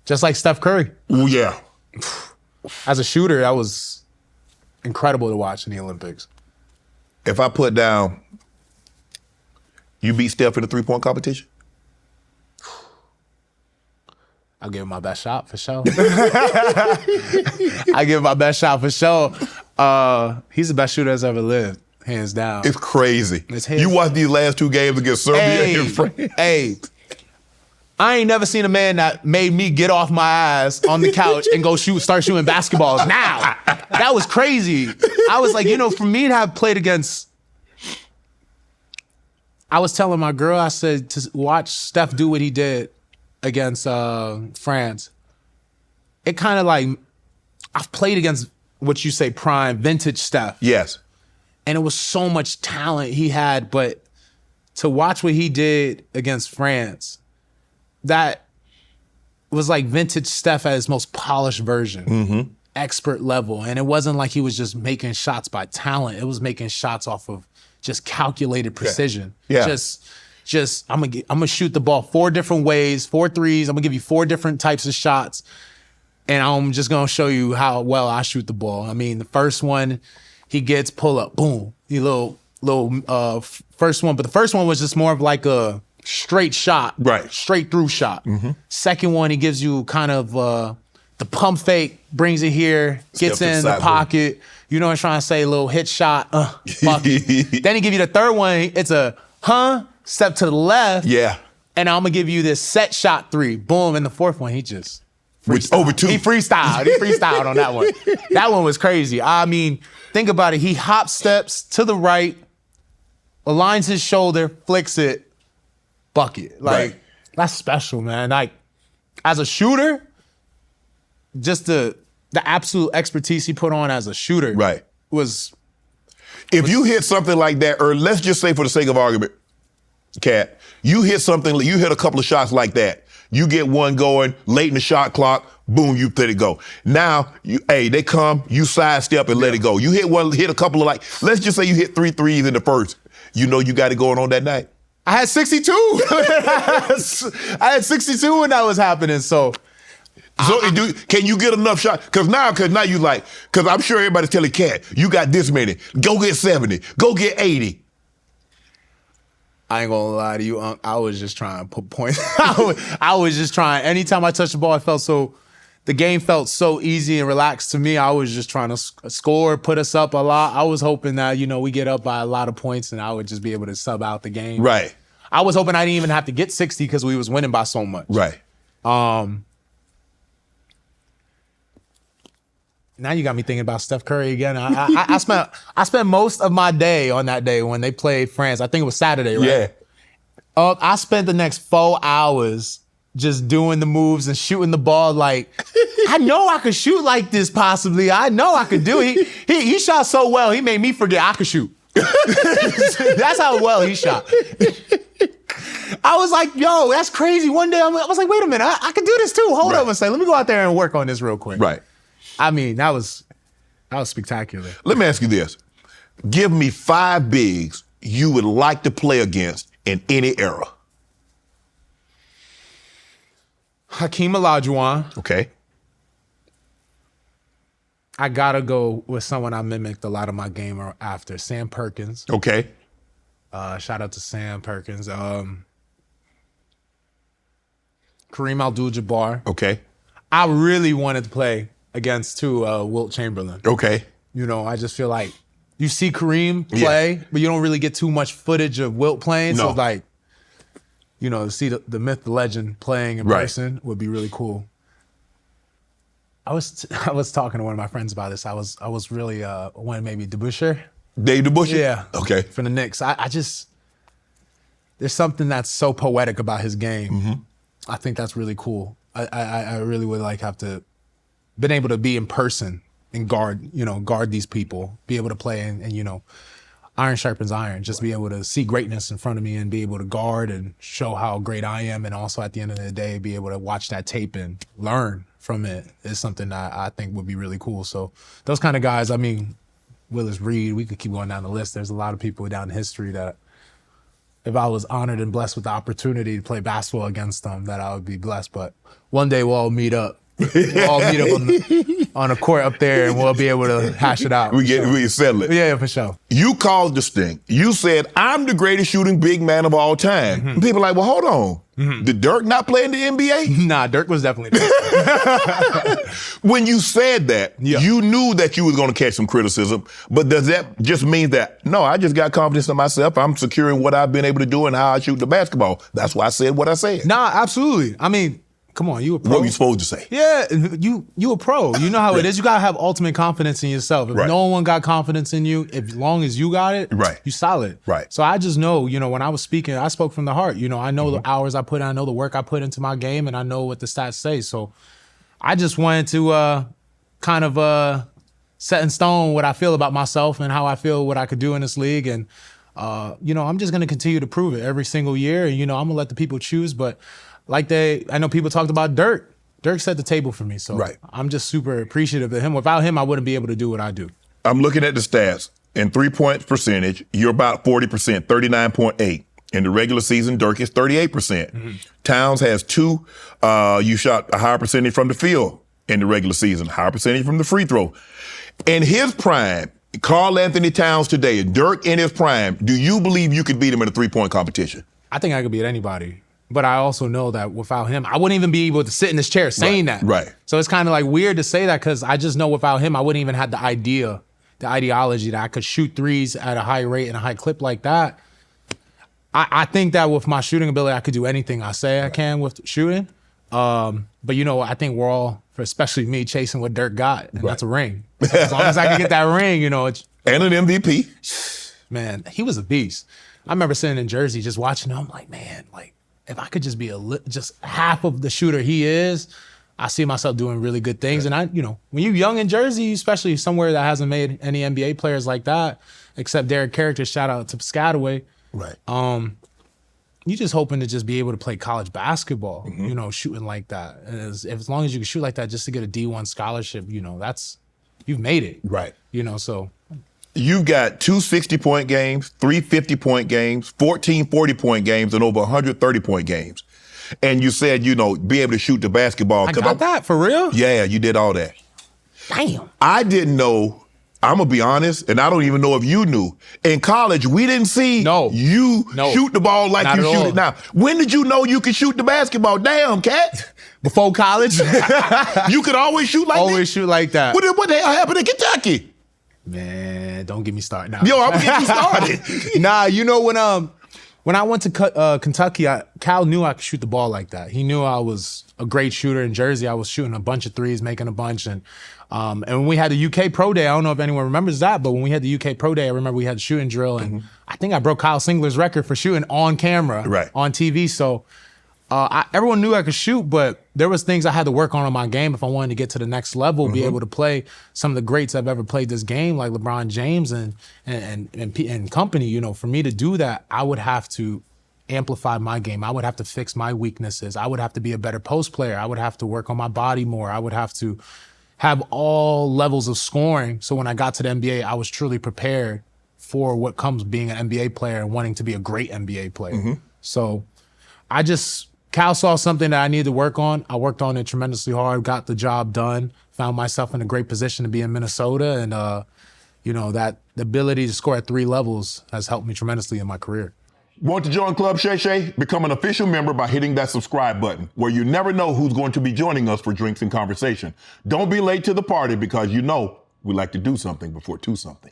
Just like Steph Curry. Oh, yeah. As a shooter, that was incredible to watch in the Olympics. If I put down, you beat Steph in the three-point competition? I'll give him my best shot for sure. I give him my best shot for sure. He's the best shooter that's ever lived, hands down. It's crazy. It's you watch these last two games against Serbia and France. Hey, I ain't never seen a man that made me get off my ass on the couch and go start shooting basketballs now. That was crazy. I was like, for me to have played against, I was telling my girl, I said, to watch Steph do what he did against France, it kind of like, I've played against what you say prime, vintage Steph. Yes. And it was so much talent he had, but to watch what he did against France, that was like vintage Steph at his most polished version, expert level. And it wasn't like he was just making shots by talent. It was making shots off of just calculated precision. Yeah. Just I'm gonna shoot the ball 4 different ways, 4 threes. I'm gonna give you 4 different types of shots. And I'm just gonna show you how well I shoot the ball. I mean, the first one, he gets pull up, boom. He little first one, but the first one was just more of like a straight shot, right? Straight through shot. Second one, he gives you kind of the pump fake, brings it here, gets in the pocket. You know what I'm trying to say? A little hit shot, bucket. Then he give you the third one. It's a step to the left. Yeah. And I'm gonna give you this set shot 3. Boom. And the fourth one, he just over 2. He freestyled on that one. That one was crazy. I mean, think about it. He hop steps to the right, aligns his shoulder, flicks it, bucket. Like, that's special, man. Like, as a shooter, just the absolute expertise he put on as a shooter was... If you hit something like that, or let's just say for the sake of argument, Cat, you hit a couple of shots like that. You get one going late in the shot clock, boom, you let it go. Now, they come, you sidestep and let it go. You hit a couple of let's just say you hit 3 threes in the first. You know you got it going on that night. I had 62. I had 62 when that was happening, so... Can you get enough shots? Because now because I'm sure everybody's telling Cat, you got this many. Go get 70. Go get 80. I ain't gonna lie to you, Unc. I was just trying to put points. I was just trying. Anytime I touched the ball, the game felt so easy and relaxed to me. I was just trying to score, put us up a lot. I was hoping that, we get up by a lot of points and I would just be able to sub out the game. Right. I was hoping I didn't even have to get 60 because we was winning by so much. Right. Now you got me thinking about Steph Curry again. I spent most of my day on that day when they played France. I think it was Saturday, right? Yeah. I spent the next 4 hours just doing the moves and shooting the ball like, I know I could shoot like this possibly. I know I could do it. He shot so well, he made me forget I could shoot. That's how well he shot. I was like, yo, that's crazy. One day I was like, wait a minute, I could do this too. Hold up and say, let me go out there and work on this real quick. Right. I mean, that was spectacular. Let me ask you this. Give me 5 bigs you would like to play against in any era. Hakeem Olajuwon. Okay. I gotta go with someone I mimicked a lot of my game after. Sam Perkins. Okay. Shout out to Sam Perkins. Kareem Abdul-Jabbar. Okay. I really wanted to play against Wilt Chamberlain. Okay. I just feel like you see Kareem play, but you don't really get too much footage of Wilt playing. No. So to see the myth, the legend playing in person would be really cool. I was talking to one of my friends about this. I was really one maybe DeBusschere. Dave DeBusschere? Yeah. Okay. For the Knicks. I just there's something that's so poetic about his game. I think that's really cool. I really would have to been able to be in person and guard these people, be able to play and iron sharpens iron, just be able to see greatness in front of me and be able to guard and show how great I am, and also at the end of the day, be able to watch that tape and learn from it is something that I think would be really cool. So those kind of guys, I mean, Willis Reed, we could keep going down the list. There's a lot of people down in history that if I was honored and blessed with the opportunity to play basketball against them, that I would be blessed. But one day we'll all meet up. We'll all meet up on a court up there, and we'll be able to hash it out. We settle it. Yeah, for sure. You called this thing. You said, I'm the greatest shooting big man of all time. And people are like, well, hold on. Did Dirk not play in the NBA? Nah, Dirk was definitely there. When you said that, you knew that you was going to catch some criticism, but does that just mean that, no, I just got confidence in myself. I'm securing what I've been able to do and how I shoot the basketball. That's why I said what I said. Nah, absolutely. I mean, come on, you a pro. What were you supposed to say? Yeah, you a pro. You know how it is. You gotta have ultimate confidence in yourself. If no one got confidence in you, as long as you got it, you solid. Right. So I just know, when I was speaking, I spoke from the heart. I know the hours I put in, I know the work I put into my game, and I know what the stats say. So I just wanted to kind of set in stone what I feel about myself and how I feel what I could do in this league. And I'm just gonna continue to prove it every single year. And I'm gonna let the people choose, but I know people talked about Dirk. Dirk set the table for me, so I'm just super appreciative of him. Without him, I wouldn't be able to do what I do. I'm looking at the stats. In 3-point percentage, you're about 40%, 39.8. In the regular season, Dirk is 38%. Towns has 2. You shot a higher percentage from the field in the regular season, higher percentage from the free throw. In his prime, Karl-Anthony Towns today, Dirk in his prime, do you believe you could beat him in a 3-point competition? I think I could beat anybody. But I also know that without him, I wouldn't even be able to sit in this chair saying that. Right. So it's kind of like weird to say that because I just know without him, I wouldn't even have the ideology that I could shoot threes at a high rate and a high clip like that. I think that with my shooting ability, I could do anything I say I can with shooting. But I think we're all, especially me, chasing what Dirk got, and that's a ring. So as long as I can get that ring, it's... And an MVP. Man, he was a beast. I remember sitting in Jersey just watching him. I'm like, man, if I could just be just half of the shooter he is, I see myself doing really good things. And when you're young in Jersey, especially somewhere that hasn't made any NBA players like that, except Derek Character, shout out to Piscataway. Right. You just hoping to just be able to play college basketball, shooting like that. And as long as you can shoot like that just to get a D1 scholarship, you've made it. Right. So. You've got 2 60-point games, 3 50-point games, 14 40-point games, and over 130-point games. And you said, be able to shoot the basketball. I got that, for real? Yeah, you did all that. Damn. I didn't know, I'm going to be honest, and I don't even know if you knew. In college, we didn't see you shoot the ball like you shoot it now. When did you know you could shoot the basketball? Damn, cat. Before college? You could always shoot like that? Always shoot like that. What the hell happened in Kentucky? Man, don't get me started now. Yo, I'm gonna get you started. Nah, when I went to Kentucky, Cal knew I could shoot the ball like that. He knew I was a great shooter. In Jersey, I was shooting a bunch of threes, making a bunch. And when we had the UK Pro Day, I don't know if anyone remembers that, but when we had the UK Pro Day, I remember we had a shooting drill. And I think I broke Kyle Singler's record for shooting on camera, on TV. So everyone knew I could shoot, but there was things I had to work on my game if I wanted to get to the next level, be able to play some of the greats I've ever played this game, like LeBron James and company. For me to do that, I would have to amplify my game. I would have to fix my weaknesses. I would have to be a better post player. I would have to work on my body more. I would have to have all levels of scoring. So when I got to the NBA, I was truly prepared for what comes being an NBA player and wanting to be a great NBA player. So Cal saw something that I needed to work on. I worked on it tremendously hard, got the job done, found myself in a great position to be in Minnesota. And, that the ability to score at 3 levels has helped me tremendously in my career. Want to join Club Shay Shay? Become an official member by hitting that subscribe button, where you never know who's going to be joining us for drinks and conversation. Don't be late to the party because we like to do something before 2 something.